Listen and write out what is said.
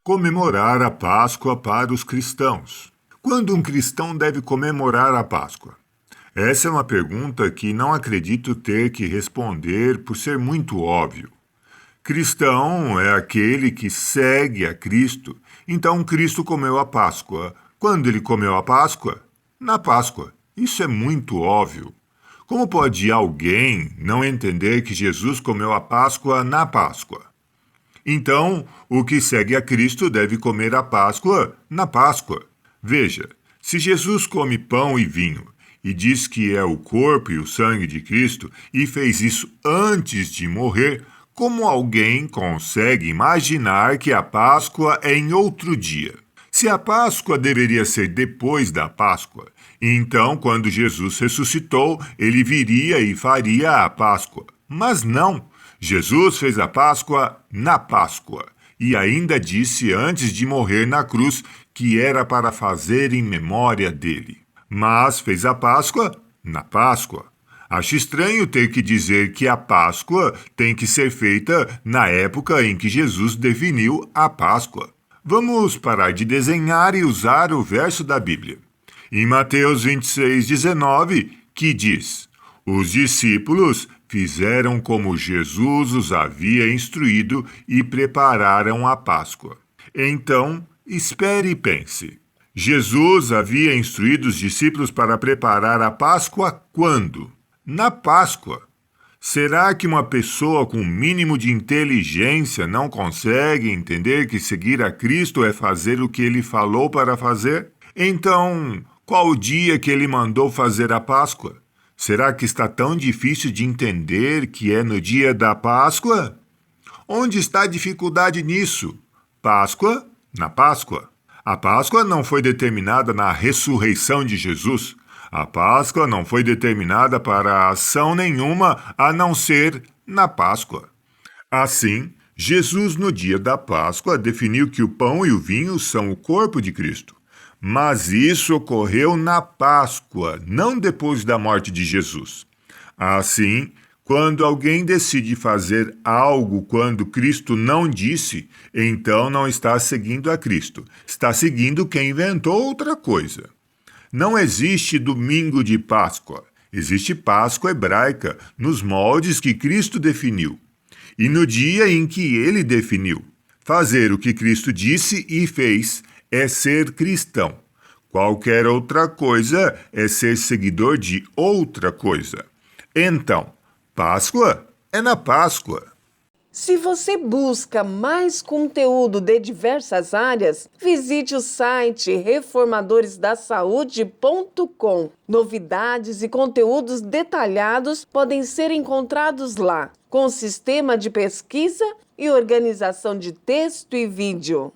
Comemorar a Páscoa para os cristãos. Quando um cristão deve comemorar a Páscoa? Essa é uma pergunta que não acredito ter que responder por ser muito óbvio. Cristão é aquele que segue a Cristo. Então Cristo comeu a Páscoa. Quando ele comeu a Páscoa? Na Páscoa. Isso é muito óbvio. Como pode alguém não entender que Jesus comeu a Páscoa na Páscoa? Então, o que segue a Cristo deve comer a Páscoa na Páscoa. Veja, se Jesus come pão e vinho e diz que é o corpo e o sangue de Cristo e fez isso antes de morrer, como alguém consegue imaginar que a Páscoa é em outro dia? Se a Páscoa deveria ser depois da Páscoa, então, quando Jesus ressuscitou, ele viria e faria a Páscoa. Mas não. Jesus fez a Páscoa na Páscoa e ainda disse antes de morrer na cruz que era para fazer em memória dele. Mas fez a Páscoa na Páscoa. Acho estranho ter que dizer que a Páscoa tem que ser feita na época em que Jesus definiu a Páscoa. Vamos parar de desenhar e usar o verso da Bíblia. Em Mateus 26:19, que diz: os discípulos fizeram como Jesus os havia instruído e prepararam a Páscoa. Então, espere e pense. Jesus havia instruído os discípulos para preparar a Páscoa quando? Na Páscoa. Será que uma pessoa com o mínimo de inteligência não consegue entender que seguir a Cristo é fazer o que ele falou para fazer? Então, qual o dia que ele mandou fazer a Páscoa? Será que está tão difícil de entender que é no dia da Páscoa? Onde está a dificuldade nisso? Páscoa na Páscoa. A Páscoa não foi determinada na ressurreição de Jesus. A Páscoa não foi determinada para ação nenhuma a não ser na Páscoa. Assim, Jesus no dia da Páscoa definiu que o pão e o vinho são o corpo de Cristo. Mas isso ocorreu na Páscoa, não depois da morte de Jesus. Assim, quando alguém decide fazer algo quando Cristo não disse, então não está seguindo a Cristo. Está seguindo quem inventou outra coisa. Não existe domingo de Páscoa. Existe Páscoa hebraica, nos moldes que Cristo definiu. E no dia em que ele definiu. Fazer o que Cristo disse e fez é ser cristão. Qualquer outra coisa é ser seguidor de outra coisa. Então, Páscoa é na Páscoa. Se você busca mais conteúdo de diversas áreas, visite o site reformadoresdasaude.com. Novidades e conteúdos detalhados podem ser encontrados lá, com sistema de pesquisa e organização de texto e vídeo.